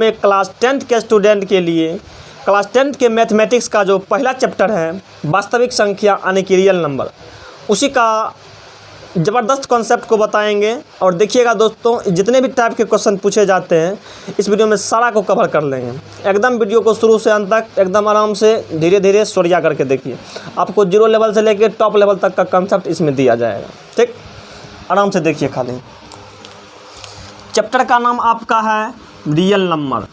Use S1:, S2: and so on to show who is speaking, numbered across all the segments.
S1: में class 10th के student के लिए क्लास 10th के मैथमेटिक्स का जो पहला चैप्टर है वास्तविक संख्या यानी कि रियल नंबर, उसी का ज़बरदस्त कॉन्सेप्ट को बताएंगे। और देखिएगा दोस्तों, जितने भी टाइप के क्वेश्चन पूछे जाते हैं इस वीडियो में सारा को कवर कर लेंगे। एकदम वीडियो को शुरू से अंत तक एकदम आराम से धीरे धीरे सोरिया करके देखिए, आपको 0 लेवल से लेकर टॉप लेवल तक का कॉन्सेप्ट इसमें दिया जाएगा। ठीक, आराम से देखिए। खाली चैप्टर का नाम आपका है रियल नंबर।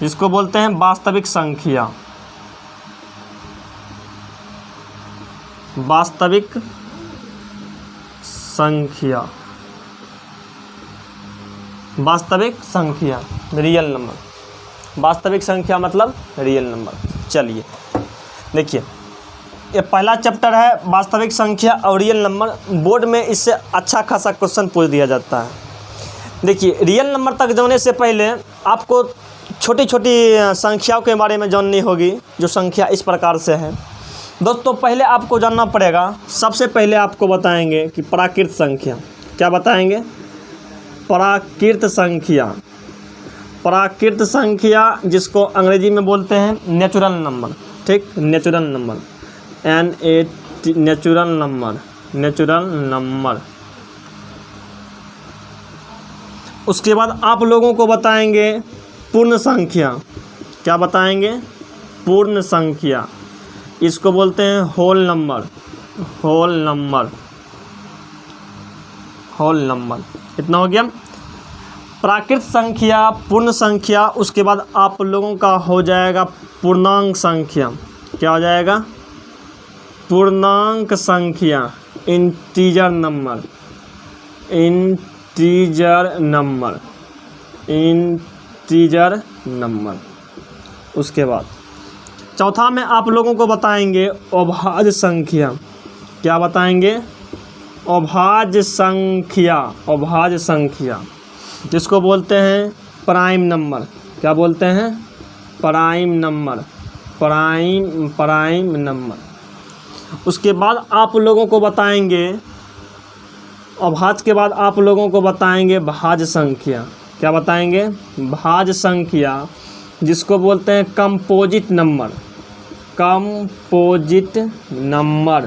S1: इसको बोलते हैं वास्तविक संख्या। वास्तविक संख्या, वास्तविक संख्या, रियल नंबर। वास्तविक संख्या मतलब रियल नंबर। चलिए देखिए, ये पहला चैप्टर है वास्तविक संख्या और रियल नंबर। बोर्ड में इससे अच्छा खासा क्वेश्चन पूछ दिया जाता है। देखिए, रियल नंबर तक जाने से पहले आपको छोटी छोटी संख्याओं के बारे में जाननी होगी, जो संख्या इस प्रकार से है। दोस्तों, पहले आपको जानना पड़ेगा, सबसे पहले आपको बताएंगे कि प्राकृत संख्या। क्या बताएंगे? प्राकृत संख्या। प्राकृत संख्या जिसको अंग्रेजी में बोलते हैं नेचुरल नंबर। ठीक, natural number, NAT, natural number, natural number. उसके बाद आप लोगों को बताएंगे पूर्ण संख्या। क्या बताएंगे? पूर्ण संख्या। इसको बोलते हैं whole number. Whole number, whole number. इतना हो गया प्राकृत संख्या, पूर्ण संख्या। उसके बाद आप लोगों का हो जाएगा पूर्णांक संख्या। क्या हो जाएगा? पूर्णांक संख्या, integer number, integer number, integer number. उसके बाद चौथा में आप लोगों को बताएंगे अभाज्य संख्या। क्या बताएंगे? अभाज्य संख्या। अभाज्य संख्या जिसको बोलते हैं प्राइम नंबर। क्या बोलते हैं? Prime number, prime number. उसके बाद आप लोगों को बताएंगे, अभाज्य के बाद आप लोगों को बताएंगे भाज्य संख्या। क्या बताएंगे? भाज्य संख्या जिसको बोलते हैं composite number. Composite number,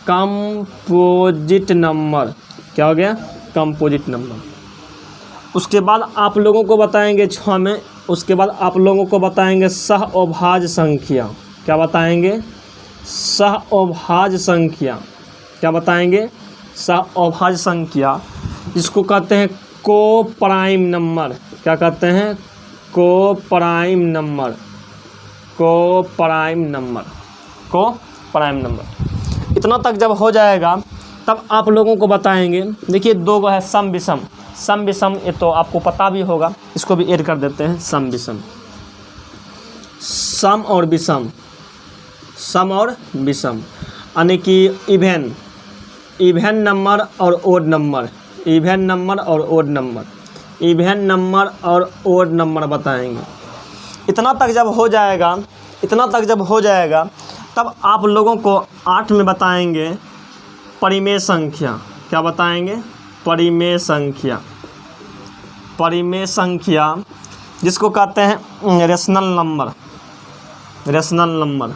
S1: composite number. क्या हो गया? Composite number. उसके बाद आप लोगों को बताएंगे 6 में, उसके बाद आप लोगों को बताएंगे सहअभाज्य संख्या। क्या बताएंगे? सहअभाज्य संख्या। क्या बताएंगे? सहअभाज्य संख्या जिसको कहते हैं को प्राइम नंबर। क्या कहते हैं? को प्राइम नंबर, को प्राइम नंबर, को प्राइम नंबर। इतना तक जब हो जाएगा तब आप लोगों को बताएंगे, देखिए 2 है सम विषम। सम विषम ये तो आपको पता भी होगा, इसको भी ऐड कर देते हैं। सम विषम, सम और विषम, सम और विषम यानी कि इवेन, इवेन नंबर और ओड नंबर, इवेन नंबर और ओड नंबर, इवेन नंबर और ओड नंबर बताएंगे। इतना तक जब हो जाएगा, इतना तक जब हो जाएगा तब आप लोगों को 8 में बताएंगे परिमेय संख्या। क्या बताएंगे? परिमेय संख्या। परिमेय संख्या जिसको कहते हैं rational number, rational number,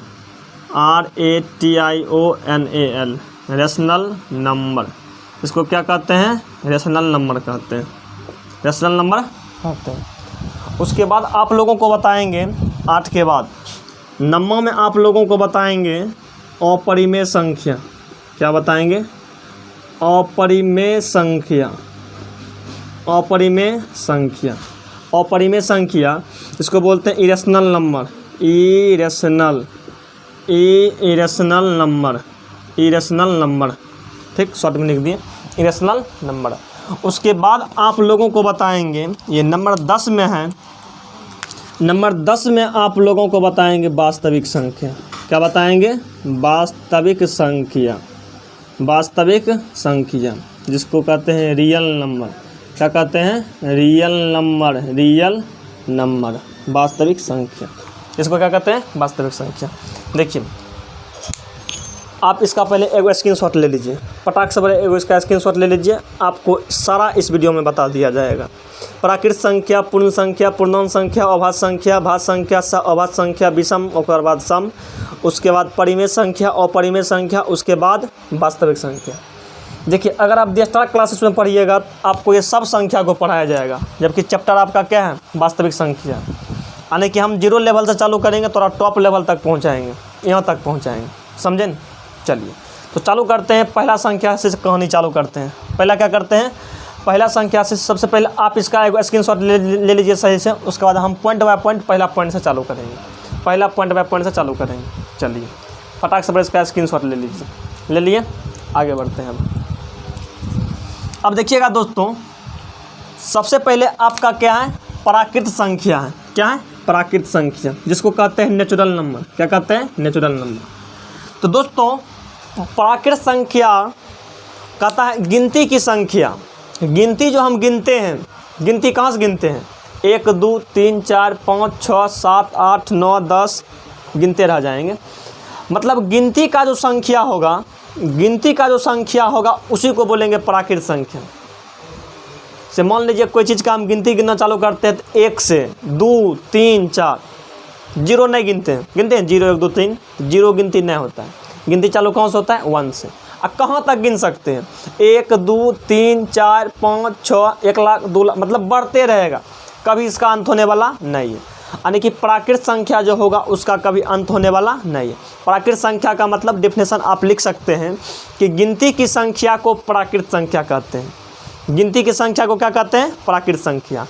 S1: RATIONAL, rational number. इसको क्या कहते हैं? रेशनल नंबर कहते हैं, रेशनल नंबर कहते हैं। उसके बाद आप लोगों को बताएंगे 8 के बाद 9 में आप लोगों को बताएंगे अपरिमेय संख्या। क्या बताएंगे? अपरिमेय संख्या, अपरिमेय संख्या, अपरिमेय संख्या इसको बोलते हैं irrational number, irrational, irrational number, irrational number. ठीक, शॉर्ट में लिख दिए इरेशनल नंबर। उसके बाद आप लोगों को बताएंगे, ये नंबर 10 में है, नंबर 10 में आप लोगों को बताएंगे वास्तविक संख्या। क्या बताएंगे? वास्तविक संख्या, वास्तविक संख्या जिसको कहते हैं रियल नंबर। क्या कहते हैं? रियल नंबर, रियल नंबर, वास्तविक संख्या। इसको क्या कहते हैं? वास्तविक संख्या। देखिए आप इसका पहले एक स्क्रीनशॉट ले लीजिए, पटाख से पहले एक इसका स्क्रीनशॉट ले लीजिए, आपको सारा इस वीडियो में बता दिया जाएगा। प्राकृत संख्या, पूर्ण संख्या, पूर्णांक संख्या, अभाज्य संख्या, भाज्य संख्या, अभाज्य संख्या, विषम, उसके बाद सम, उसके बाद परिमेय संख्या, अपरिमेय संख्या, उसके बाद वास्तविक संख्या। देखिए, अगर आप दी स्टार क्लासेस में पढ़िएगा तो आपको ये सब संख्या को पढ़ाया जाएगा, जबकि चैप्टर आपका क्या है, वास्तविक संख्या। यानी कि हम 0 लेवल से चालू करेंगे तो टॉप लेवल तक पहुँचाएँगे, यहाँ तक पहुँचाएँगे, समझे न। चलिए तो चालू करते हैं, पहला संख्या से कहानी चालू करते हैं। पहला क्या करते हैं, पहला संख्या से सबसे पहले आप इसका एक स्क्रीनशॉट ले लीजिए सही से, उसके बाद हम पॉइंट बाय पॉइंट पहला पॉइंट से चालू करेंगे, पहला पॉइंट बाय पॉइंट से चालू करेंगे। चलिए फटाक से इसका स्क्रीनशॉट ले लीजिए, ले लिए, आगे बढ़ते हैं। अब देखिएगा दोस्तों, सबसे पहले आपका क्या है, प्राकृत संख्या है। क्या है, प्राकृत संख्या, जिसको कहते हैं नेचुरल नंबर। क्या कहते हैं, नेचुरल नंबर। तो दोस्तों प्राकृत संख्या कहता है गिनती की संख्या। गिनती जो हम गिनते हैं, गिनती कहाँ से गिनते हैं, 1 2 3 4 5 6 7 8 9 10 गिनते रह जाएंगे। मतलब गिनती का जो संख्या होगा, गिनती का जो संख्या होगा उसी को बोलेंगे प्राकृत संख्या। से मान लीजिए कोई चीज़ का हम गिनती गिनना चालू करते हैं तो 1 से 2 3 4, 0 नहीं गिनते हैं, गिनते हैं 0 1 2 3, 0 गिनती नहीं होता है। गिनती चालू कौन से होता है, 1 से। अब कहाँ तक गिन सकते हैं, 1 2 3 4 5 6, 1 लाख 2 लाख, मतलब बढ़ते रहेगा, कभी इसका अंत होने वाला नहीं है। यानी कि प्राकृत संख्या जो होगा उसका कभी अंत होने वाला नहीं है। प्राकृत संख्या का मतलब डेफिनेशन आप लिख सकते हैं कि गिनती की संख्या को प्राकृत संख्या कहते हैं। गिनती की संख्या को क्या कहते हैं, प्राकृत संख्या।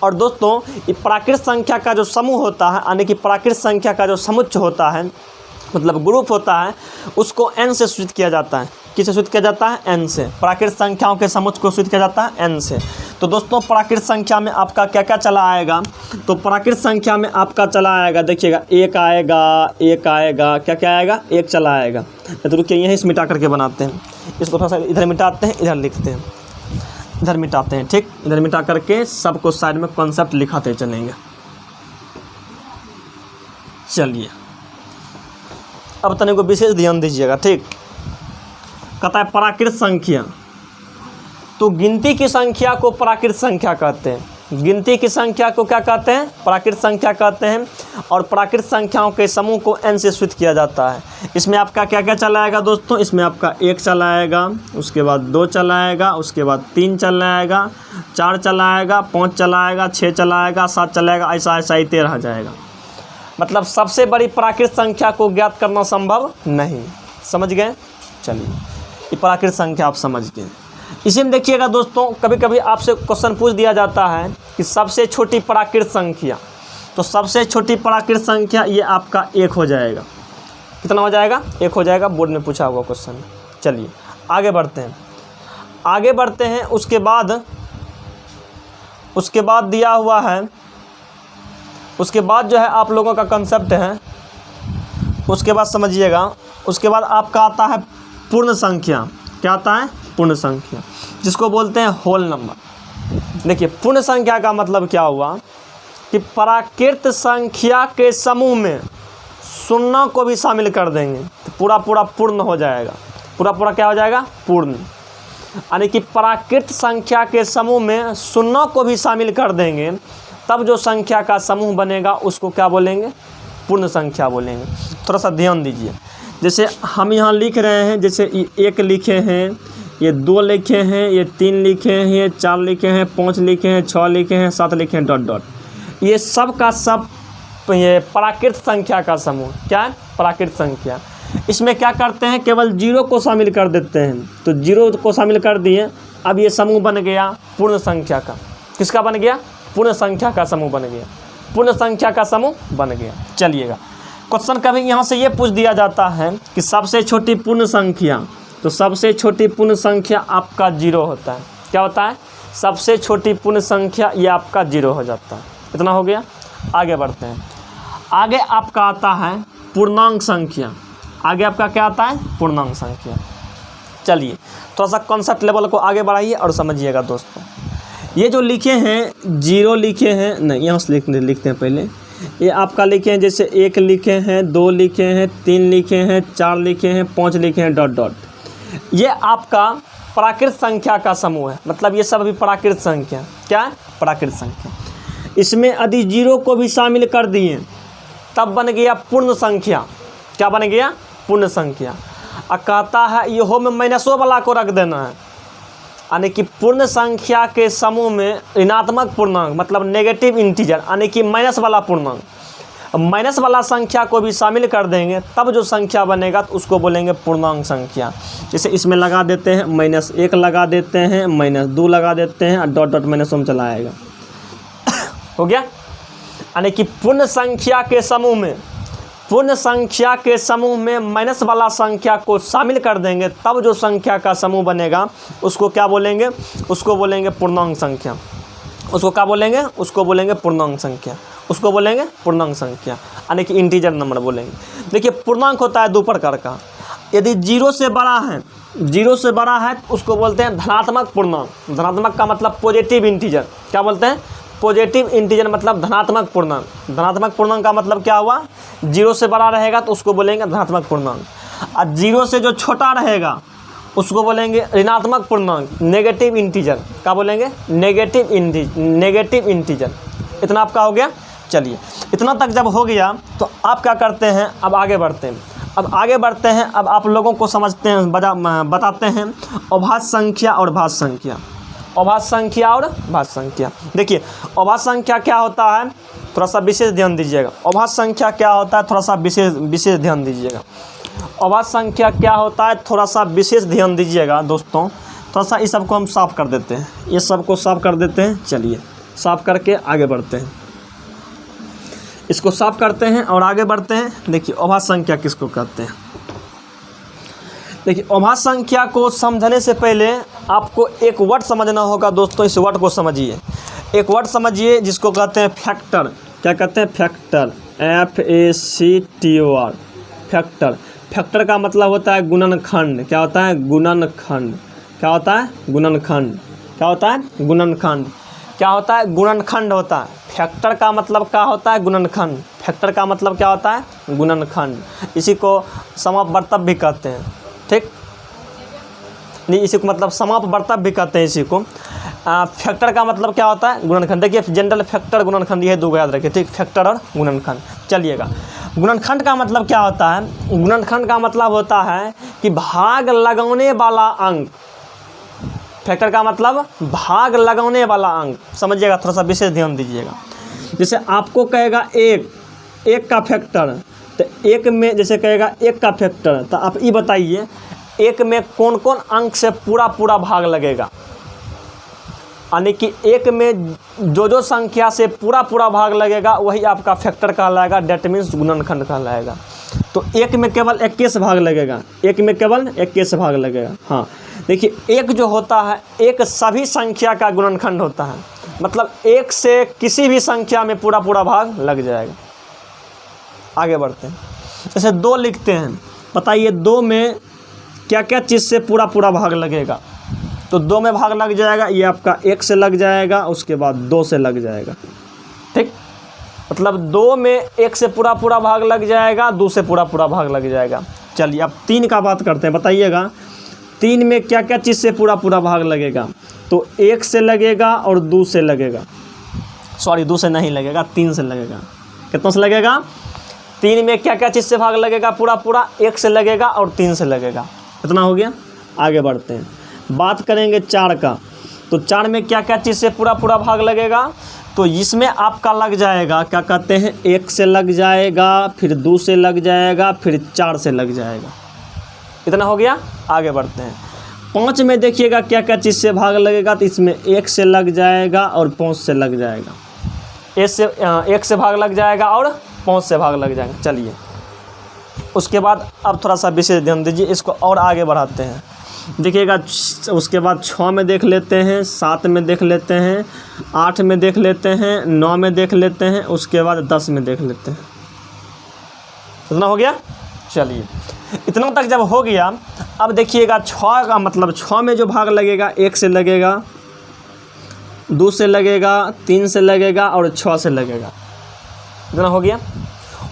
S1: और दोस्तों ये प्राकृत संख्या का जो समूह होता है, यानी कि प्राकृत संख्या का जो समुच्चय होता है, मतलब ग्रुप होता है, उसको n से सूचित किया जाता है। किससे सूचित किया जाता है, n से। प्राकृत संख्याओं के समुच्चय को सूचित किया जाता है n से। तो दोस्तों प्राकृत संख्या में आपका क्या क्या चला आएगा, तो प्राकृत संख्या में आपका चला आएगा, देखिएगा 1 आएगा, 1 आएगा, क्या क्या आएगा, 1 चला आएगा। तो रुकिए यहीं से मिटा करके बनाते हैं, इसको थोड़ा सा इधर मिटाते हैं, इधर लिखते हैं, इधर मिटाते हैं, ठीक। इधर मिटा करके सबको साइड में कॉन्सेप्ट लिखाते चलेंगे। चलिए अब तने को विशेष ध्यान दीजिएगा, ठीक। कहता है प्राकृत संख्या, तो गिनती की संख्या को प्राकृत संख्या कहते हैं। गिनती की संख्या को क्या कहते हैं, प्राकृत संख्या कहते हैं। और प्राकृत संख्याओं के समूह को n से सूचित किया जाता है। इसमें आपका क्या क्या चला आएगा दोस्तों, इसमें आपका 1 चला आएगा, उसके बाद 2 चला आएगा, उसके बाद 3 चला आएगा, 4 चला आएगा, 5 चला आएगा, 6 चला आएगा, 7 चला आएगा, ऐसा ऐसा ही 13 जाएगा। मतलब सबसे बड़ी प्राकृत संख्या को ज्ञात करना संभव नहीं। समझ गए। चलिए ये प्राकृत संख्या आप समझ गए। इसी में देखिएगा दोस्तों, कभी कभी आपसे क्वेश्चन पूछ दिया जाता है कि सबसे छोटी प्राकृत संख्या, तो सबसे छोटी प्राकृत संख्या ये आपका 1 हो जाएगा। कितना हो जाएगा, 1 हो जाएगा। बोर्ड में पूछा हुआ क्वेश्चन। चलिए आगे बढ़ते हैं, आगे बढ़ते हैं। उसके बाद दिया हुआ है, उसके बाद जो है आप लोगों का कंसेप्ट है, उसके बाद समझिएगा। उसके बाद आपका आता है पूर्ण संख्या। क्या आता है, पूर्ण संख्या, जिसको बोलते हैं होल नंबर। देखिए पूर्ण संख्या का मतलब क्या हुआ कि प्राकृत संख्या के समूह में शून्य को भी शामिल कर देंगे तो पूरा पूरा पूर्ण हो जाएगा। पूरा पूरा क्या हो जाएगा, पूर्ण। यानी कि प्राकृत संख्या के समूह में शून्य को भी शामिल कर देंगे, तब जो संख्या का समूह बनेगा उसको क्या बोलेंगे, पूर्ण संख्या बोलेंगे। थोड़ा सा ध्यान दीजिए। जैसे हम यहाँ लिख रहे हैं, जैसे 1 लिखे हैं, ये 2 लिखे हैं, ये 3 लिखे हैं, ये 4 लिखे हैं, 5 लिखे हैं, 6 लिखे हैं, 7 लिखे हैं, डॉट डॉट। ये सब का सब ये प्राकृत संख्या का समूह। क्या है, प्राकृत संख्या। इसमें क्या करते हैं, केवल 0 को शामिल कर देते हैं। तो 0 को शामिल कर दिए, अब ये समूह बन गया पूर्ण संख्या का। किसका बन गया, पूर्ण संख्या का समूह बन गया। पूर्ण संख्या का समूह बन गया। चलिएगा क्वेश्चन कभी यहाँ से ये पूछ दिया जाता है कि सबसे छोटी पूर्ण संख्या, तो सबसे छोटी पूर्ण संख्या आपका 0 होता है। क्या होता है, सबसे छोटी पूर्ण संख्या ये आपका 0 हो जाता है। इतना हो गया। आगे बढ़ते हैं। आगे आपका आता है पूर्णांक संख्या। आगे आपका क्या आता है, पूर्णांक संख्या। चलिए थोड़ा सा कॉन्सेप्ट लेवल को आगे बढ़ाइए और समझिएगा दोस्तों। ये जो लिखे हैं 0 लिखे हैं, नहीं यहाँ से लिखते हैं पहले। ये आपका लिखे हैं, जैसे 1 लिखे हैं, 2 लिखे हैं, 3 लिखे हैं, 4 लिखे हैं, 5 लिखे हैं, डॉट डॉट। ये आपका प्राकृत संख्या का समूह है, मतलब ये सब अभी प्राकृत संख्या, क्या है, प्राकृत संख्या। इसमें यदि 0 को भी शामिल कर दिए तब बन गया पूर्ण संख्या। क्या बन गया, पूर्ण संख्या। और कहता है यहो में माइनसों वाला को रख देना है, यानी कि पूर्ण संख्या के समूह में ऋणात्मक पूर्णांक मतलब नेगेटिव इंटीजर यानी कि माइनस वाला पूर्णांक, माइनस वाला संख्या को भी शामिल कर देंगे तब जो संख्या बनेगा तो उसको बोलेंगे पूर्णांक संख्या। जैसे इसमें लगा देते हैं -1 लगा देते हैं, -2 लगा देते हैं और डॉट डॉट माइनस में चला आएगा। हो गया, यानी कि पूर्ण संख्या के समूह में, पूर्ण संख्या के समूह में माइनस वाला संख्या को शामिल कर देंगे तब जो संख्या का समूह बनेगा उसको क्या बोलेंगे, उसको बोलेंगे पूर्णांक संख्या। उसको क्या बोलेंगे, उसको बोलेंगे पूर्णांक संख्या, उसको बोलेंगे पूर्णांक संख्या, यानी कि इंटीजर नंबर बोलेंगे। देखिए पूर्णांक होता है 2 प्रकार का। यदि 0 से बड़ा है, 0 से बड़ा है तो उसको बोलते हैं धनात्मक पूर्णांक। धनात्मक का मतलब पॉजिटिव इंटीजर, क्या बोलते हैं, पॉजिटिव इंटीजर मतलब धनात्मक पूर्णांक। धनात्मक पूर्णांक का मतलब क्या हुआ, 0 से बड़ा रहेगा तो उसको बोलेंगे धनात्मक पूर्णांक। और 0 से जो छोटा रहेगा उसको बोलेंगे ऋणात्मक पूर्णांक, नेगेटिव इंटीजर। क्या बोलेंगे, नेगेटिव इंटीजर। इतना आपका हो गया। चलिए इतना तक जब हो गया तो आप क्या करते हैं, अब आगे बढ़ते हैं। अब आप लोगों को समझते हैं, बताते हैं अभाज्य संख्या और भाज्य संख्या। अभाज्य संख्या और भाज्य संख्या। देखिए अभाज्य संख्या क्या होता है, थोड़ा सा विशेष ध्यान दीजिएगा। अभाज्य संख्या क्या होता है, थोड़ा सा विशेष ध्यान दीजिएगा। अभाज्य संख्या क्या होता है, थोड़ा सा विशेष ध्यान दीजिएगा दोस्तों। थोड़ा सा इस सबको हम साफ कर देते हैं, ये सबको साफ कर देते हैं। चलिए साफ करके आगे बढ़ते हैं, इसको साफ करते हैं और आगे बढ़ते हैं। देखिए अभाज्य संख्या किसको कहते हैं। देखिए अभाज्य संख्या को समझने से पहले आपको एक वर्ड समझना होगा दोस्तों। इस वर्ड को समझिए, एक वर्ड समझिए जिसको कहते हैं फैक्टर। क्या कहते हैं, फैक्टर, FACTOR, फैक्टर। फैक्टर का मतलब होता है गुणनखंड। क्या होता है, गुणनखंड। क्या होता है, गुणनखंड। क्या होता है, गुणनखंड। क्या होता है, गुणनखंड होता है। फैक्टर का मतलब क्या होता है, गुणनखंड। फैक्टर का मतलब क्या होता है, गुणनखंड। इसी को समापवर्तक भी कहते हैं, ठीक नहीं, इसी को मतलब समापवर्तक भी कहते हैं इसी को। फैक्टर का मतलब क्या होता है, गुणनखंड। देखिए जनरल फैक्टर, गुणनखंड, ये 2 याद रखिए, ठीक, फैक्टर और गुणनखंड। चलिएगा गुणनखंड का मतलब क्या होता है, गुणनखंड का मतलब होता है कि भाग लगाने वाला अंक। फैक्टर का मतलब भाग लगाने वाला अंक, समझिएगा, थोड़ा सा विशेष ध्यान दीजिएगा। जैसे आपको कहेगा एक का फैक्टर, तो एक में जैसे कहेगा 1 का फैक्टर, तो आप ये बताइए 1 में कौन कौन अंक से पूरा भाग लगेगा। यानी कि 1 में जो संख्या से पूरा भाग लगेगा वही आपका फैक्टर कहलाएगा, डेट मीन्स गुणनखंड कहलाएगा। तो 1 में केवल 21 भाग लगेगा, 1 में केवल 21 भाग लगेगा। हाँ देखिए 1 जो होता है, 1 सभी संख्या का गुणनखंड होता है, मतलब 1 से किसी भी संख्या में पूरा भाग लग जाएगा। आगे बढ़ते हैं, जैसे 2 लिखते हैं, बताइए 2 में क्या क्या चीज़ से पूरा भाग लगेगा। तो 2 में भाग लग जाएगा, ये आपका 1 से लग जाएगा, उसके बाद 2 से लग जाएगा, ठीक। मतलब 2 में 1 से पूरा भाग लग जाएगा, 2 से पूरा भाग लग जाएगा। चलिए अब 3 का बात करते हैं, बताइएगा 3 में क्या क्या चीज़ से पूरा भाग लगेगा। तो 1 से लगेगा और 2 से लगेगा, सॉरी 2 से नहीं लगेगा, 3 से लगेगा। कितना से लगेगा, 3 में क्या क्या चीज़ से भाग लगेगा पूरा 1 से लगेगा और 3 से लगेगा। इतना हो गया। आगे बढ़ते हैं, बात करेंगे 4 का। तो 4 में क्या क्या चीज़ से पूरा भाग लगेगा। तो इसमें आपका लग जाएगा, क्या कहते हैं, 1 से लग जाएगा, फिर 2 से लग जाएगा, फिर 4 से लग जाएगा। इतना हो गया। आगे बढ़ते हैं, 5 में देखिएगा क्या क्या चीज़ से भाग लगेगा। तो इसमें 1 से लग जाएगा और 5 से लग जाएगा, 1 से भाग लग जाएगा और 5 से भाग लग जाएगा। चलिए उसके बाद अब थोड़ा सा विशेष ध्यान दीजिए, इसको और आगे बढ़ाते हैं। देखिएगा उसके बाद 6 में देख लेते हैं, 7 में देख लेते हैं, 8 में देख लेते हैं, 9 में देख लेते हैं, उसके बाद 10 में देख लेते हैं। इतना हो गया। चलिए इतना तक जब हो गया, अब देखिएगा 6 का मतलब 6 में जो भाग लगेगा, 1 से लगेगा, 2 से लगेगा, 3 से लगेगा और 6 से लगेगा। इतना हो गया।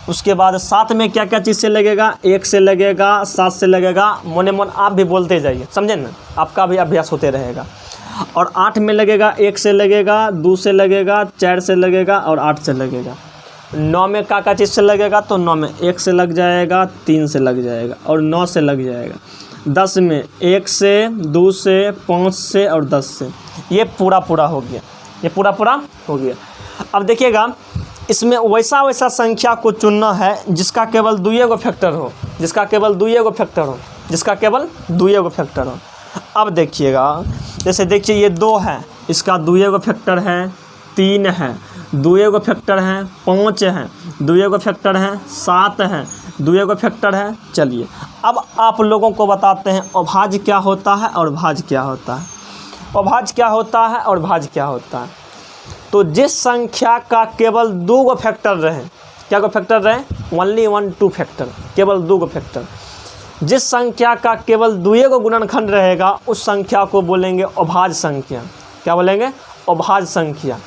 S1: उसके बाद 7 में क्या क्या चीज़ से लगेगा, 1 से लगेगा, 7 से लगेगा, मोने मोन आप भी बोलते जाइए, समझे ना, आपका भी अभ्यास होते रहेगा। और 8 में लगेगा, 1 से लगेगा, 2 से लगेगा, 4 से लगेगा और 8 से लगेगा। 9 में क्या चीज़ से लगेगा, तो 9 में 1 से लग जाएगा, 3 से लग जाएगा और 9 से लग जाएगा। 10 में 1 से, 2 से, 5 से और 10 से। ये पूरा हो गया, ये पूरा हो गया। अब देखिएगा, इसमें वैसा संख्या को चुनना है जिसका केवल 2 फैक्टर हो, जिसका केवल 2 फैक्टर हो, जिसका केवल 2 फैक्टर हो। अब देखिएगा, जैसे देखिए ये 2 है, इसका 2 फैक्टर है, 3 है, 2 फैक्टर है, 5 है, 2 फैक्टर है, 7 है, 2 फैक्टर है। चलिए अब आप लोगों को बताते हैं अभाज्य क्या होता है और भाज्य क्या होता है। अभाज्य क्या होता है और भाज्य क्या होता है। तो जिस संख्या का केवल 2 फैक्टर रहे, क्या को फैक्टर रहे, ओनली 1 2 फैक्टर, केवल 2 फैक्टर, जिस संख्या का केवल 2 गुणनखंड रहेगा उस संख्या को बोलेंगे अभाज्य संख्या। क्या बोलेंगे, अभाज्य संख्या।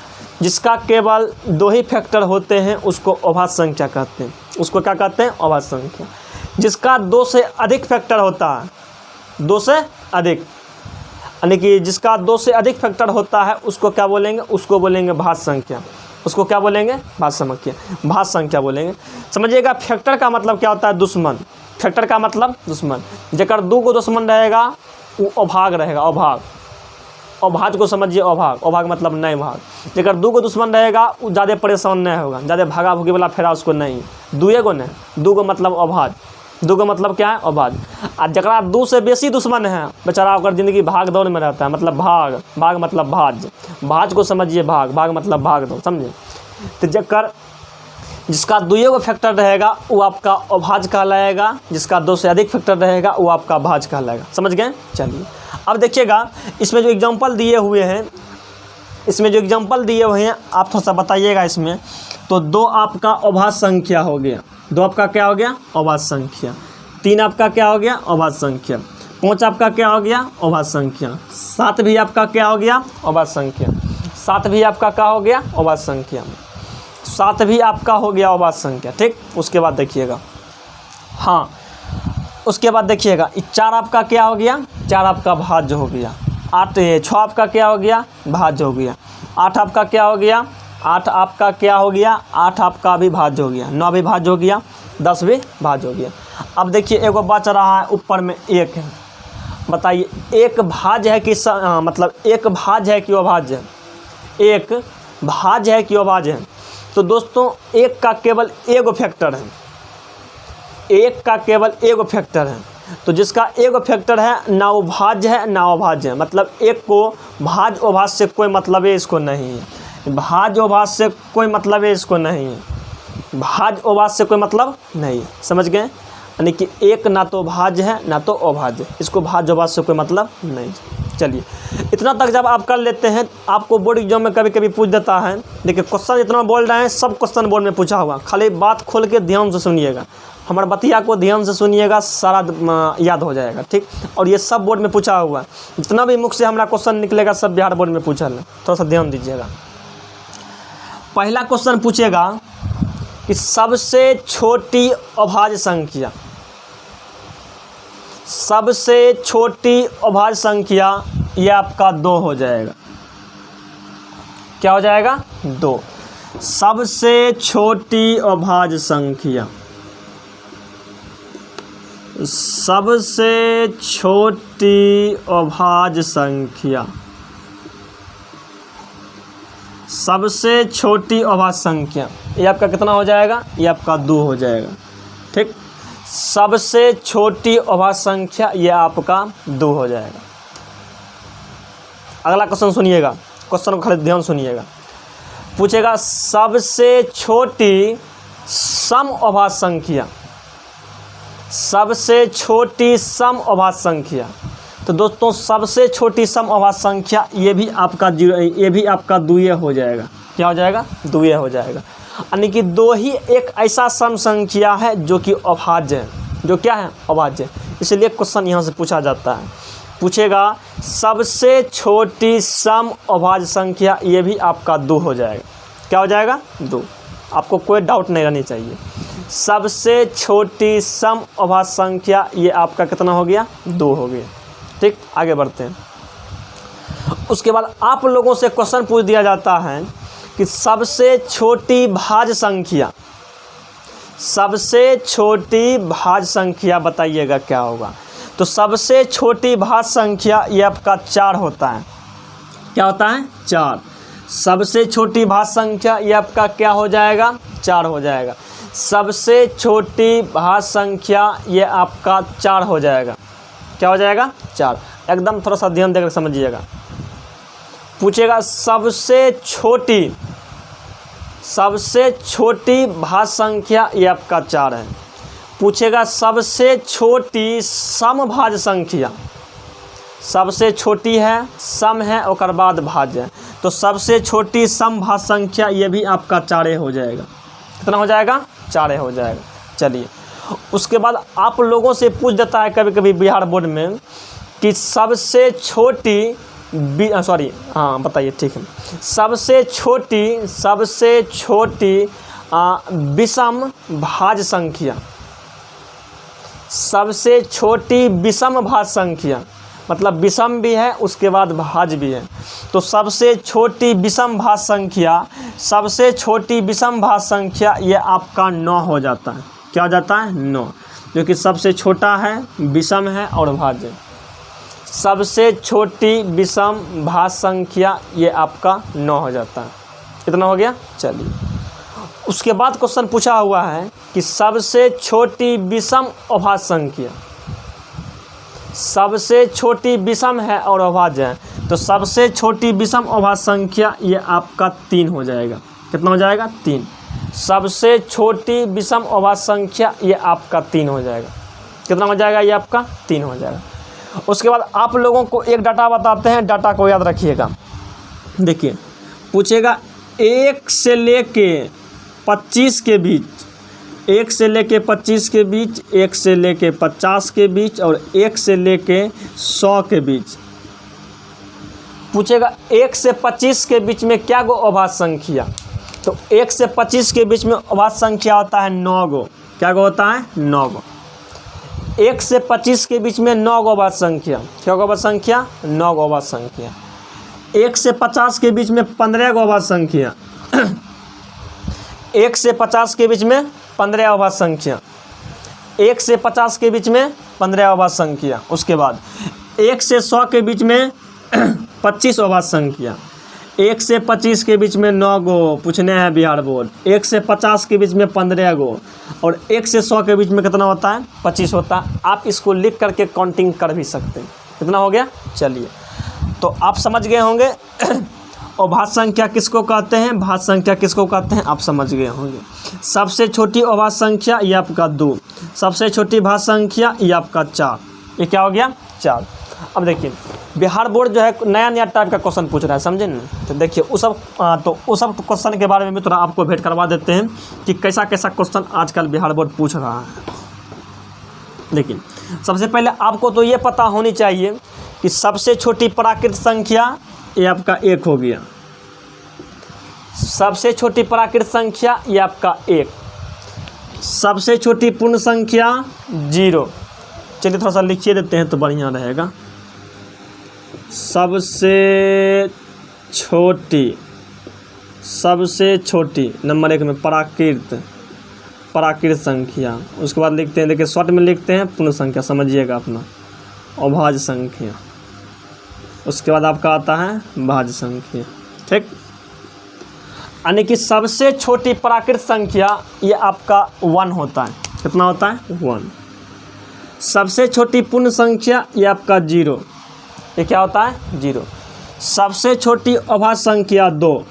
S1: जिसका केवल 2 ही फैक्टर होते हैं उसको अभाज्य संख्या कहते हैं। उसको क्या कहते हैं, अभाज्य संख्या। जिसका 2 से अधिक फैक्टर होता है, 2 से अधिक, यानी कि जिसका 2 से अधिक फैक्टर होता है उसको क्या बोलेंगे, उसको बोलेंगे भाज्य संख्या। उसको क्या बोलेंगे, भाज्य संख्या, भाज्य संख्या बोलेंगे। समझिएगा, फैक्टर का मतलब क्या होता है, दुश्मन। फैक्टर का मतलब दुश्मन। जेकर 2 दुश्मन रहेगा वो अभाग रहेगा, अभाग। अभाज्य को समझिए, अभाग, अभाग मतलब नहीं भाग। जेकर 2 दुश्मन रहेगा वो ज़्यादा परेशान नहीं होगा, ज़्यादा भागा भूगी वाला फेरा उसको नहीं। 2 नहीं, 2 मतलब अभाज्य। 2 मतलब क्या है, अभाज्य। आ जरा 2 से बेसी दुश्मन है बेचारा, ओकर जिंदगी भाग दौड़ में रहता है, मतलब भाग, भाग मतलब भाज्य। भाज्य को समझिए, भाग, भाग मतलब भाग दौड़, समझे। तो जकर जिसका 2 फैक्टर रहेगा वो आपका अभाज्य कहलाएगा, जिसका 2 से अधिक फैक्टर रहेगा वो आपका भाज्य कहलाएगा। समझ गए। चलिए अब देखिएगा, इसमें जो एग्जांपल दिए हुए हैं, इसमें जो एग्जांपल दिए हुए हैं आप थोड़ा सा बताइएगा इसमें। तो 2 आपका अभाज्य संख्या हो गया, 2 आपका क्या हो गया, अभाज्य संख्या। 3 आपका क्या हो गया, अभाज्य संख्या। 5 आपका क्या हो गया, अभाज्य संख्या। 7 भी आपका क्या हो गया, अभाज्य संख्या। 7 भी आपका क्या हो गया, अभाज्य संख्या। 7 भी आपका हो गया अभाज्य संख्या, ठीक। उसके बाद देखिएगा, हाँ, उसके बाद देखिएगा 4 आपका क्या हो गया, 4 आपका भाज्य हो गया। 6 आपका क्या हो गया, भाज्य हो गया। 8 आपका क्या हो गया, 8 आपका क्या हो गया, 8 आपका भी भाज्य हो गया। 9 भी भाज्य हो गया, 10 भी भाज्य हो गया। अब देखिए एगो बच रहा है, ऊपर में 1 है। बताइए एक भाज्य है कि मतलब एक भाज्य है कि अभाज्य है, एक भाज्य है कि अभाज्य है। तो दोस्तों 1 का केवल 1 फैक्टर है, 1 का केवल 1 फैक्टर है। तो जिसका 1 फैक्टर है ना वो भाज्य है ना अभाज्य है, मतलब 1 को भाज्य अभाज्य से कोई मतलब है इसको नहीं है, भाज्य अभाज्य से कोई मतलब है इसको नहीं है, भाज्य अभाज्य से कोई मतलब नहीं है। समझ गए, यानी कि 1 ना तो भाज्य है ना तो अभाज्य, इसको भाज्य अभाज्य से कोई मतलब नहीं। चलिए इतना तक जब आप कर लेते हैं, आपको बोर्ड एग्जाम में कभी कभी पूछ देता है। देखिए क्वेश्चन इतना बोल रहे हैं, सब क्वेश्चन बोर्ड में पूछा हुआ, खाली बात खोल के ध्यान से सुनिएगा, हमारे बतिया को ध्यान से सुनिएगा, सारा याद हो जाएगा, ठीक। और ये सब बोर्ड में पूछा हुआ है, जितना भी मुख से हमारा क्वेश्चन निकलेगा सब बिहार बोर्ड में पूछा है, थोड़ा सा ध्यान दीजिएगा। पहला क्वेश्चन पूछेगा कि सबसे छोटी अभाज्य संख्या, सबसे छोटी अभाज्य संख्या ये आपका 2 हो जाएगा। क्या हो जाएगा, 2। सबसे छोटी अभाज्य संख्या, सबसे छोटी अभाज्य संख्या, सबसे छोटी अभाज्य संख्या ये आपका कितना हो जाएगा, ये आपका 2 हो जाएगा, ठीक। सबसे छोटी अभाज्य संख्या ये आपका 2 हो जाएगा। अगला क्वेश्चन सुनिएगा, क्वेश्चन को खाली ध्यान सुनिएगा। पूछेगा सबसे छोटी सम अभाज्य संख्या, सबसे छोटी सम अभाज्य संख्या। तो दोस्तों सबसे छोटी सम अभाज्य संख्या ये भी आपका 0, ये भी आपका 2 हो जाएगा। क्या हो जाएगा, 2 हो जाएगा। यानी कि 2 ही एक ऐसा सम संख्या है जो कि अभाज्य है, जो क्या है, अभाज्य है। इसलिए क्वेश्चन यहाँ से पूछा जाता है, पूछेगा सबसे छोटी सम अभाज्य संख्या ये भी आपका 2 हो जाएगा। क्या हो जाएगा, 2। आपको कोई डाउट नहीं रहनी चाहिए। सबसे छोटी सम अभाज्य संख्या ये आपका कितना हो गया, 2 हो गया। ठीक, आगे बढ़ते हैं। उसके बाद आप लोगों से क्वेश्चन पूछ दिया जाता है कि सबसे छोटी भाज्य संख्या, सबसे छोटी भाज्य संख्या बताइएगा क्या होगा। तो सबसे छोटी भाज्य संख्या ये आपका 4 होता है। क्या होता है, 4। सबसे छोटी भाज्य संख्या ये आपका क्या हो जाएगा, 4 हो जाएगा। सबसे छोटी भाज्य संख्या ये आपका 4 हो जाएगा। क्या हो जाएगा, 4। एकदम थोड़ा सा ध्यान देकर समझिएगा। पूछेगा सबसे छोटी भाज्य संख्या ये आपका 4 है। पूछेगा सबसे छोटी समभाज्य संख्या, सबसे छोटी है, सम है और बाद भाज्य है, तो सबसे छोटी समभाज्य संख्या ये भी आपका 4 हो जाएगा। कितना हो जाएगा, 4 हो जाएगा। चलिए, उसके बाद आप लोगों से पूछ देता है कभी कभी बिहार बोर्ड में कि सबसे छोटी बताइए, ठीक है, सबसे छोटी विषम भाज्य संख्या, सबसे छोटी विषम भाज्य संख्या मतलब विषम भी है उसके बाद भाज्य भी है। तो सबसे छोटी विषम भाज्य संख्या, सबसे छोटी विषम भाज्य संख्या ये आपका 9 हो जाता है। क्या हो जाता है, 9, जो कि सबसे छोटा है, विषम है और भाज्य। सबसे छोटी विषम भाज्य संख्या ये आपका 9 हो जाता है। कितना हो गया, चलिए। उसके बाद क्वेश्चन पूछा हुआ है कि सबसे छोटी विषम अभाज्य संख्या, सबसे छोटी विषम है और अभाज्य है, तो सबसे छोटी विषम अभाज्य संख्या ये आपका 3 हो जाएगा। कितना हो जाएगा, 3। सबसे छोटी विषम अभाज्य संख्या ये आपका 3 हो जाएगा। कितना हो जाएगा, ये आपका 3 हो जाएगा। उसके बाद आप लोगों को एक डाटा बताते हैं, डाटा को याद रखिएगा। देखिए, पूछेगा 1 से लेके 25 के बीच, 1 से लेके 25 के बीच, 1 से लेके 50 के बीच और 1 से लेके 100 के बीच। पूछेगा 1 से 25 के बीच में क्या गो अभाज्य संख्या, तो 1 से 25 के बीच में अभाज्य संख्या होता है 9 गो। क्या गो होता है, 9 गो। 1 से 25 के बीच में 9 गो अभाज्य संख्या। क्या गो अभाज्य संख्या, 9 गो अभाज्य संख्या। 1 से 50 के बीच में 15 गो अभाज्य संख्या। 1 से 50 के बीच में 15 अभाज्य संख्या। 1 से 50 के बीच में 15 अभाज्य संख्या। उसके बाद 1 से 100 के बीच में 25 अभाज्य संख्या। 1 से 25 के बीच में 9 गो पूछने हैं बिहार बोर्ड। 1 से 50 के बीच में 15 गो और 1 से 100 के बीच में कितना होता है, 25 होता है। आप इसको लिख करके काउंटिंग कर भी सकते हैं। कितना हो गया, चलिए। तो आप समझ गए होंगे और भाज्य संख्या किसको कहते हैं, भाज्य संख्या किसको कहते हैं आप समझ गए होंगे। सबसे छोटी अभाज्य संख्या ये आपका 2, सबसे छोटी भाज्य संख्या ये आपका 4। ये क्या हो गया, 4। अब देखिए, बिहार बोर्ड जो है नया नया टाइप का क्वेश्चन पूछ रहा है, समझे ना। तो देखिए उस सब क्वेश्चन के बारे में भी थोड़ा आपको भेंट करवा देते हैं कि कैसा कैसा क्वेश्चन आजकल बिहार बोर्ड पूछ रहा है। लेकिन सबसे पहले आपको तो ये पता होनी चाहिए कि सबसे छोटी प्राकृत संख्या ये आपका 1 हो गया। सबसे छोटी प्राकृत संख्या ये आपका 1। सबसे छोटी पूर्ण संख्या 0। चलिए थोड़ा सा लिखिए देते हैं तो बढ़िया रहेगा। सबसे छोटी नंबर 1 में प्राकृत संख्या। उसके बाद लिखते हैं, देखिए शॉर्ट में लिखते हैं पूर्ण संख्या, समझिएगा अपना, अभाज्य संख्या। उसके बाद आपका आता है भाज्य संख्या। ठीक, यानी कि सबसे छोटी प्राकृत संख्या ये आपका 1 होता है। कितना होता है, 1। सबसे छोटी पूर्ण संख्या ये आपका 0। ये क्या होता है, 0। सबसे छोटी अभाज्य संख्या 2।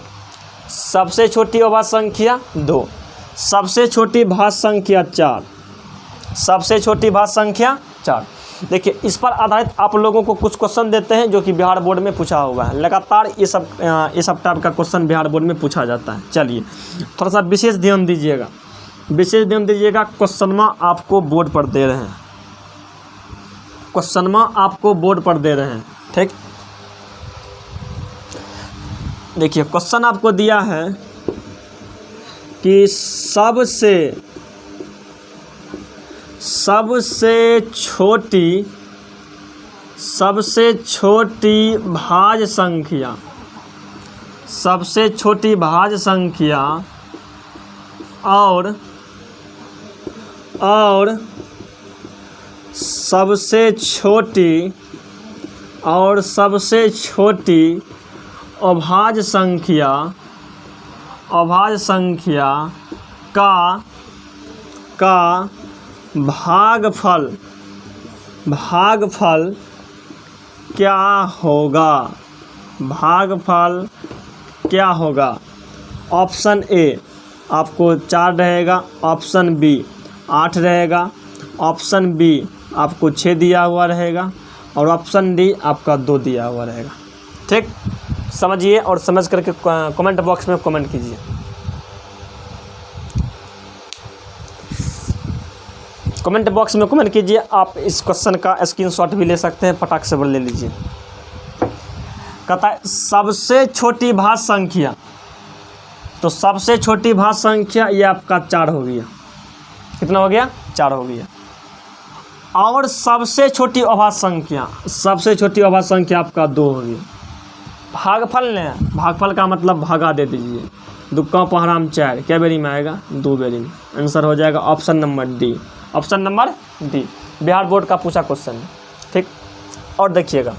S1: सबसे छोटी अभाज्य संख्या 2। सबसे छोटी भाज्य संख्या 4। सबसे छोटी भाज्य संख्या 4। देखिए, इस पर आधारित आप लोगों को कुछ क्वेश्चन देते हैं जो कि बिहार बोर्ड में पूछा हुआ है। लगातार ये सब टाइप का क्वेश्चन बिहार बोर्ड में पूछा जाता है। चलिए थोड़ा सा विशेष ध्यान दीजिएगा, क्वेश्चन में आपको बोर्ड पर दे रहे हैं, ठीक। देखिए क्वेश्चन आपको दिया है कि सबसे छोटी भाज्य संख्या, सबसे छोटी भाज्य संख्या और सबसे छोटी अभाज्य संख्या का भागफल क्या होगा? ऑप्शन ए आपको 4 रहेगा, ऑप्शन बी 8 रहेगा, ऑप्शन बी आपको 6 दिया हुआ रहेगा और ऑप्शन डी आपका 2 दिया हुआ रहेगा। ठीक, समझिए और समझ करके कमेंट बॉक्स में कमेंट कीजिए। कमेंट बॉक्स में कमेंट कीजिए। आप इस क्वेश्चन का स्क्रीनशॉट भी ले सकते हैं, फटाक से ले लीजिए। कहता है सबसे छोटी भाज्य संख्या, तो सबसे छोटी भाज्य संख्या ये आपका 4 हो गया। कितना हो गया? 4 हो गया। और सबसे छोटी अभाज्य संख्या आपका 2 हो गया। भागफल लें, भागफल का मतलब भागा दे दीजिए। 2 × 4 क्या बेरी में आएगा? 2 बेरी में। आंसर हो जाएगा option number D. Option number D Bihar board का पूछा क्वेश्चन है। ठीक, और देखिएगा,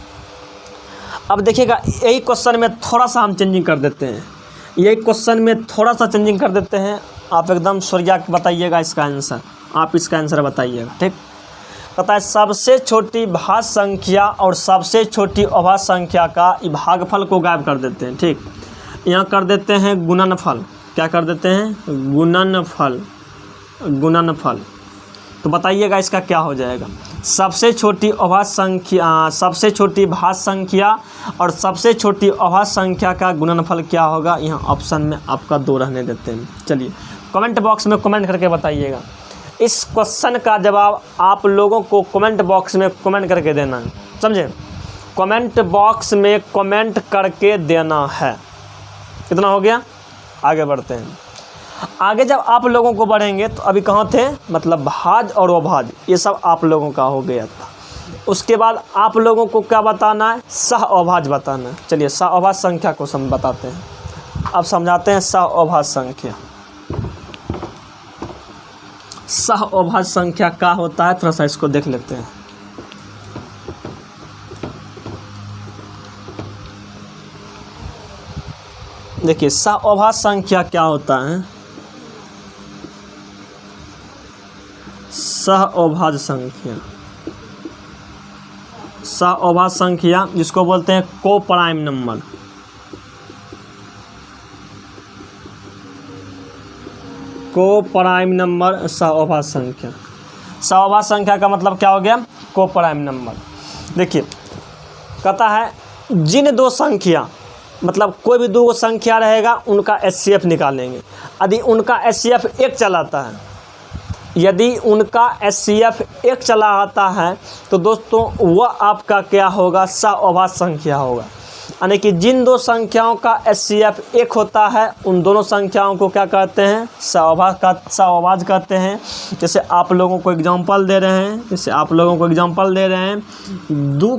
S1: अब देखिएगा यही क्वेश्चन में थोड़ा सा हम चेंजिंग कर देते हैं। आप एकदम सोरिया के बताइएगा इसका आंसर, आप इसका आंसर बताइएगा। ठीक, कहता है सबसे छोटी भाज्य संख्या और सबसे छोटी अभाज्य संख्या का भागफल को गायब कर देते हैं। ठीक, यहाँ कर देते हैं गुणनफल। क्या कर देते हैं? गुणनफल। तो बताइएगा इसका क्या हो जाएगा? सबसे छोटी भाज्य संख्या और सबसे छोटी अभाज्य संख्या का गुणनफल क्या होगा? यहाँ ऑप्शन में आपका 2 रहने देते हैं। चलिए कमेंट बॉक्स में कमेंट करके बताइएगा। इस क्वेश्चन का जवाब आप लोगों को कमेंट बॉक्स में कमेंट करके देना है, समझे? कमेंट बॉक्स में कमेंट करके देना है। कितना हो गया? आगे बढ़ते हैं। आगे जब आप लोगों को बढ़ेंगे तो अभी कहाँ थे? मतलब भाज्य और अभाज्य, ये सब आप लोगों का हो गया था। उसके बाद आप लोगों को क्या बताना है? सह अभाज्य बताना है। चलिए सह अभाज्य संख्या को हम बताते हैं। अब समझाते हैं सह अभाज्य संख्या। सह अभाज्य संख्या क्या होता है, थोड़ा सा इसको देख लेते हैं। देखिए सह अभाज्य संख्या क्या होता है? सह अभाज्य संख्या जिसको बोलते हैं को प्राइम नंबर। को प्राइम नंबर सह अभाज्य संख्या। सह अभाज्य संख्या का मतलब क्या हो गया? को प्राइम नंबर। देखिए कहता है जिन 2 संख्या, मतलब कोई भी 2 संख्या रहेगा उनका HCF निकालेंगे। यदि उनका HCF 1 चलाता है, यदि उनका HCF 1 चला आता है तो दोस्तों वह आपका क्या होगा? सह अभाज्य संख्या होगा। यानी कि जिन 2 संख्याओं का HCF 1 होता है उन दोनों संख्याओं को क्या कहते हैं? सह अभाज्य कहते हैं। जैसे आप लोगों को एग्जांपल दे रहे हैं, 2,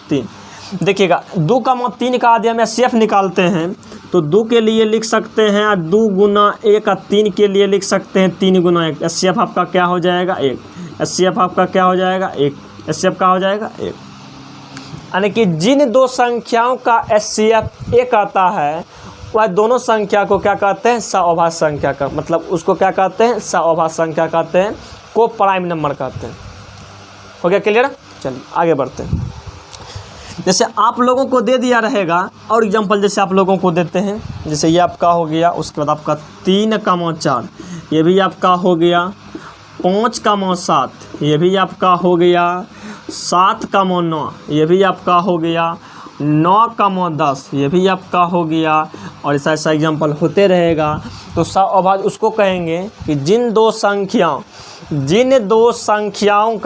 S1: 3। देखिएगा 2, 3 का यदि हम HCF निकालते हैं तो 2 के लिए लिख सकते हैं 2 × 1 और 3 के लिए लिख सकते हैं 3 × 1। HCF आपका क्या हो जाएगा? 1। HCF आपका क्या हो जाएगा? 1। HCF का हो जाएगा 1। यानी कि जिन 2 संख्याओं का HCF 1 आता है वह दोनों संख्या को क्या कहते हैं? सह अभाज्य संख्या का मतलब उसको क्या कहते हैं? सह अभाज्य संख्या कहते हैं, को प्राइम नंबर कहते हैं। हो गया क्लियर? चलिए आगे बढ़ते हैं। जैसे आप लोगों को दे दिया रहेगा और एग्जांपल जैसे आप लोगों को देते हैं, जैसे ये आपका हो गया, उसके बाद आपका 3 × 4, ये भी आपका हो गया 5 × 7, ये भी आपका हो गया 7 × 9, ये भी आपका हो गया 9 × 10, ये भी आपका हो गया, और ऐसा ऐसा एग्जांपल होते रहेगा। तो सह अभाज्य उसको कहेंगे कि जिन दो संख्याओं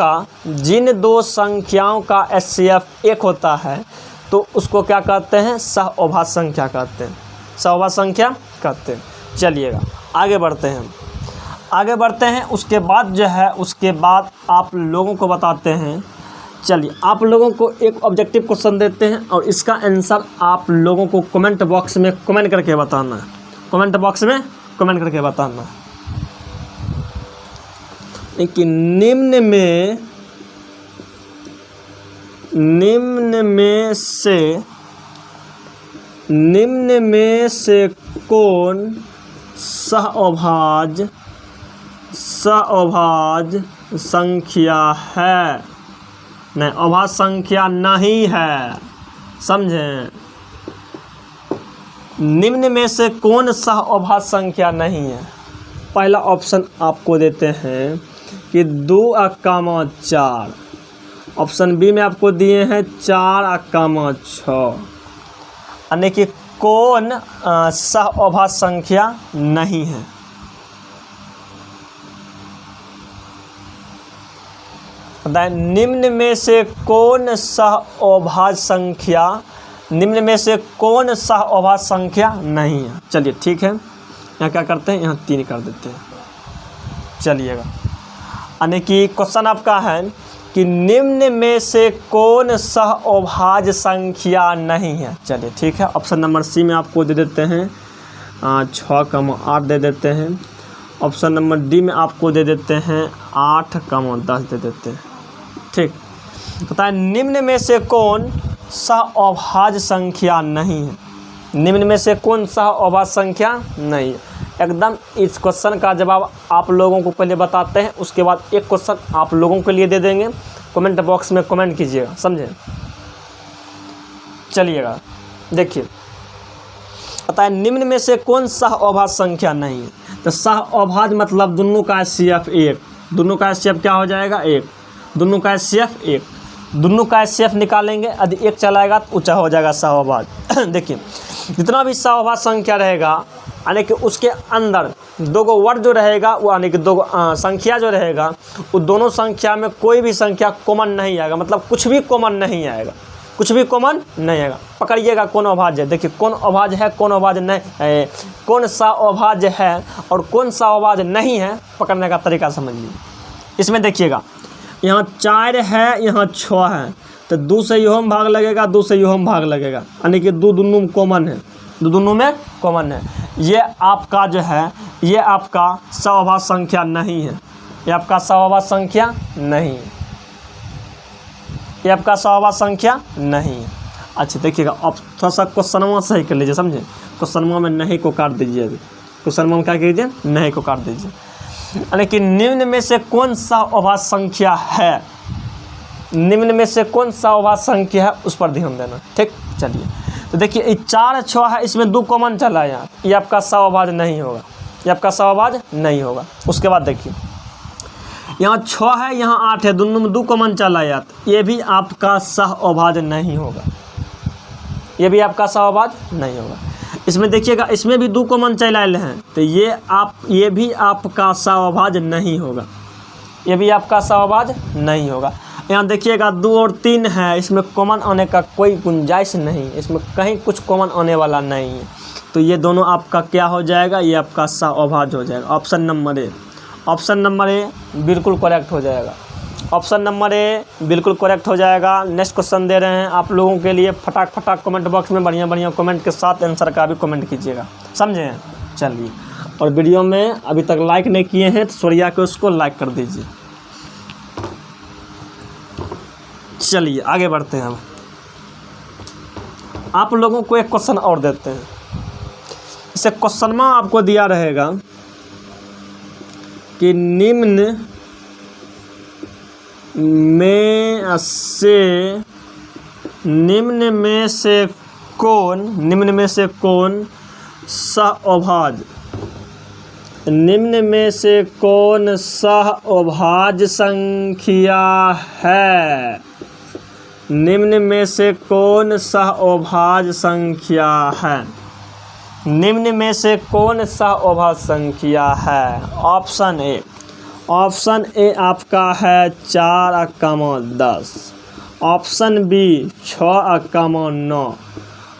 S1: का HCF 1 होता है तो उसको क्या कहते हैं? सह अभाज्य संख्या कहते हैं। सहअभाज्य संख्या कहते हैं। चलिएगा आगे बढ़ते हैं, आगे बढ़ते हैं। उसके बाद जो है, उसके बाद आप लोगों को बताते हैं। चलिए आप लोगों को एक ऑब्जेक्टिव क्वेश्चन देते हैं और इसका आंसर आप लोगों को कमेंट बॉक्स में कमेंट करके बताना है। कमेंट बॉक्स में कमेंट करके बताना है कि निम्न में से कौन सहअभाज्य संख्या है? नहीं, अभाज्य संख्या नहीं है, समझें। निम्न में से कौन सहअभाज्य संख्या नहीं है? पहला ऑप्शन आपको देते हैं कि 2,4। ऑप्शन बी में आपको दिए हैं 4,6, यानी कि कौन सहअभाज्य संख्या नहीं है? निम्न में से कौन सहअभाज्य संख्या, निम्न में से कौन सहअभाज्य संख्या नहीं है? चलिए ठीक है, यहाँ क्या करते हैं, यहाँ 3 कर देते हैं। चलिएगा, यानी कि क्वेश्चन आपका है कि निम्न में से कौन सहअभाज्य संख्या नहीं है? चलिए ठीक है, ऑप्शन नंबर सी में आपको दे देते हैं 6,8 दे देते हैं। ऑप्शन नंबर डी में आपको दे देते हैं 8,10 दे देते हैं। ठीक, बताएं निम्न में से कौन सहअभाज्य संख्या नहीं है? निम्न में से कौन सहअभाज्य संख्या नहीं है? एकदम इस क्वेश्चन का जवाब आप लोगों को पहले बताते हैं, उसके बाद एक क्वेश्चन आप लोगों के लिए दे देंगे। कमेंट बॉक्स में कमेंट कीजिएगा, समझे। चलिएगा देखिए, बताएं निम्न में से कौन सहअभाज्य संख्या नहीं है? तो सहअभाज्य मतलब दोनों का HCF 1, दोनों का HCF क्या हो जाएगा 1, दोनों का HCF 1, दोनों का HCF निकालेंगे, यदि 1 चलाएगा तो ऊँचा हो जाएगा सहअभाज्य। देखिए जितना भी सहअभाज्य संख्या रहेगा, यानी कि उसके अंदर 2 वर्ड जो रहेगा वो, यानी कि 2 संख्या जो रहेगा, वो दोनों संख्या में कोई भी संख्या कॉमन नहीं आएगा, मतलब कुछ भी कॉमन नहीं आएगा, कुछ भी कॉमन नहीं आएगा। पकड़िएगा कौन अभाज्य है, देखिए कौन अभाज्य है, कौन अभाज्य नहीं है, कौन सहअभाज्य है और कौन सहअभाज्य नहीं है, पकड़ने का तरीका समझिए। इसमें देखिएगा यहाँ 4 है, यहाँ 6 है, तो 2 से यों में भाग लगेगा, 2 से यों में भाग लगेगा, यानी कि 2 दोनों में कॉमन है, 2 दोनों में कॉमन है। ये आपका जो है, ये आपका सहअभाज्य संख्या नहीं है, ये आपका सहअभाज्य संख्या नहीं है, ये आपका सहअभाज्य संख्या नहीं है। अच्छा देखिएगा, अब थोड़ा सा क्वेश्चनवा सही कर लीजिए, समझे। क्वेश्चनवा में नहीं को काट दीजिए, अभी क्वेश्चनवा में क्या कीजिए, नहीं को काट दीजिए। यानी कि निम्न में से कौन सहअभाज्य संख्या है, निम्न में से कौन सहअभाज्य संख्या है, उस पर ध्यान देना। ठीक, चलिए तो देखिए ये 4, 6 है, इसमें 2 कॉमन चला है यहाँ, ये आपका सहअभाज्य नहीं होगा, ये आपका सहअभाज्य नहीं होगा। उसके बाद देखिए यहाँ 6 है, यहाँ 8 है, दोनों में 2 कॉमन चला है, ये भी आपका सहअभाज्य नहीं होगा, ये भी आपका सहअभाज्य नहीं होगा। इसमें देखिएगा, इसमें भी 2 कॉमन चला हैं, तो ये भी आपका सहअभाज्य नहीं होगा, ये भी आपका सहअभाज्य नहीं होगा। यहाँ देखिएगा 2 और 3 है, इसमें कॉमन आने का कोई गुंजाइश नहीं, इसमें कहीं कुछ कॉमन आने वाला नहीं है, तो ये दोनों आपका क्या हो जाएगा, ये आपका सहअभाज्य हो जाएगा। Option number A, option number A बिल्कुल करेक्ट हो जाएगा, ऑप्शन नंबर ए बिल्कुल करेक्ट हो जाएगा। नेक्स्ट क्वेश्चन दे रहे हैं आप लोगों के लिए, फटाक फटाक कमेंट बॉक्स में बढ़िया बढ़िया कमेंट के साथ आंसर का भी कमेंट कीजिएगा, समझे। चलिए, और वीडियो में अभी तक लाइक नहीं किए हैं तो सोरिया के उसको लाइक कर दीजिए। चलिए आगे बढ़ते हैं हम, आप लोगों को एक क्वेश्चन और देते हैं। इसे क्वेश्चन में आपको दिया रहेगा कि निम्न में से कौन सहअभाज्य, निम्न में से कौन सहअभाज्य संख्या है, निम्न में से कौन सहअभाज्य संख्या है, निम्न में से कौन सहअभाज्य संख्या है। ऑप्शन ए, ऑप्शन ए आपका है 4,10, ऑप्शन बी 6,9,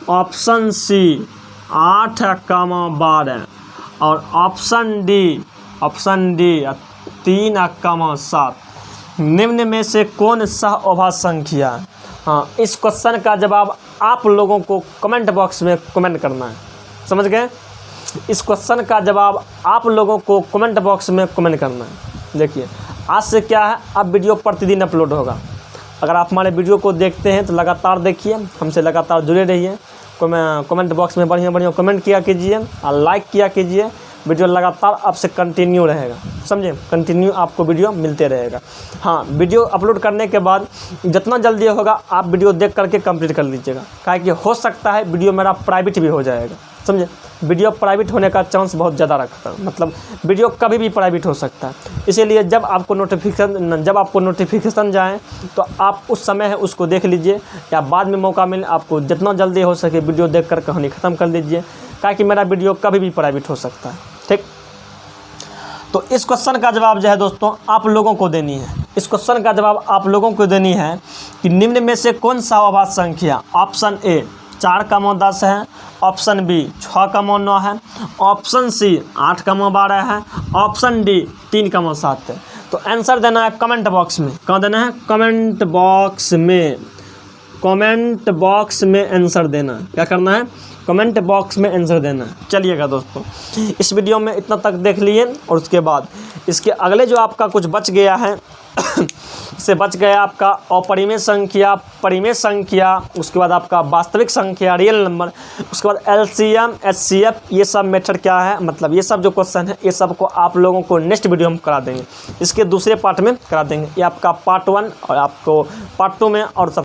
S1: ऑप्शन सी 8,12 और ऑप्शन डी 3,7 निम्न में से कौन सा अभाज्य संख्या है? हाँ, इस क्वेश्चन का जवाब आप लोगों को कमेंट बॉक्स में कमेंट करना है। समझ गए? इस क्वेश्चन का जवाब आप लोगों को कमेंट बॉक्स में कमेंट करना है। देखिए, आज से क्या है, अब वीडियो प्रतिदिन अपलोड होगा। अगर आप हमारे वीडियो को देखते हैं तो लगातार देखिए, हमसे लगातार जुड़े रहिए। कमेंट बॉक्स में बढ़िया कमेंट किया कीजिए और लाइक किया कीजिए। वीडियो लगातार आपसे कंटिन्यू रहेगा, समझे? कंटिन्यू आपको वीडियो मिलते रहेगा। हाँ, वीडियो अपलोड करने के बाद जितना जल्दी होगा आप वीडियो देख करके कंप्लीट कर लीजिएगा, काहे कि हो सकता है वीडियो मेरा प्राइवेट भी हो जाएगा, समझे? वीडियो प्राइवेट होने का चांस बहुत ज़्यादा रखता है, मतलब वीडियो कभी भी प्राइवेट हो सकता है। इसीलिए जब आपको नोटिफिकेशन जाए तो आप उस समय है उसको देख लीजिए, या बाद में मौका मिले आपको जितना जल्दी हो सके वीडियो देख कर कहानी ख़त्म कर लीजिए, ताकि मेरा वीडियो कभी भी प्राइवेट हो सकता है। ठीक, तो इस क्वेश्चन का जवाब जो है दोस्तों आप लोगों को देनी है। इस क्वेश्चन का जवाब आप लोगों को देनी है कि निम्न में से कौन सा अभाज्य संख्या? ऑप्शन ए 4,10 है, ऑप्शन बी 6,9 है, ऑप्शन सी 8,12 है, ऑप्शन डी 3,7 है। तो आंसर देना है कमेंट बॉक्स में। कहाँ देना है? कमेंट बॉक्स में। कमेंट बॉक्स में आंसर देना है। क्या करना है? कमेंट बॉक्स में आंसर देना है। चलिएगा दोस्तों, इस वीडियो में इतना तक देख लिए, और उसके बाद इसके अगले जो आपका कुछ बच गया है से बच गया आपका अपरिमेय संख्या, परिमेय संख्या, उसके बाद आपका वास्तविक संख्या, रियल नंबर, उसके बाद एलसीएम, एचसीएफ, ये सब मेथड क्या है, मतलब ये सब जो क्वेश्चन है ये सब को आप लोगों को नेक्स्ट वीडियो में करा देंगे। इसके दूसरे पार्ट में करा देंगे। ये आपका पार्ट 1 और आपको पार्ट 2 में और सब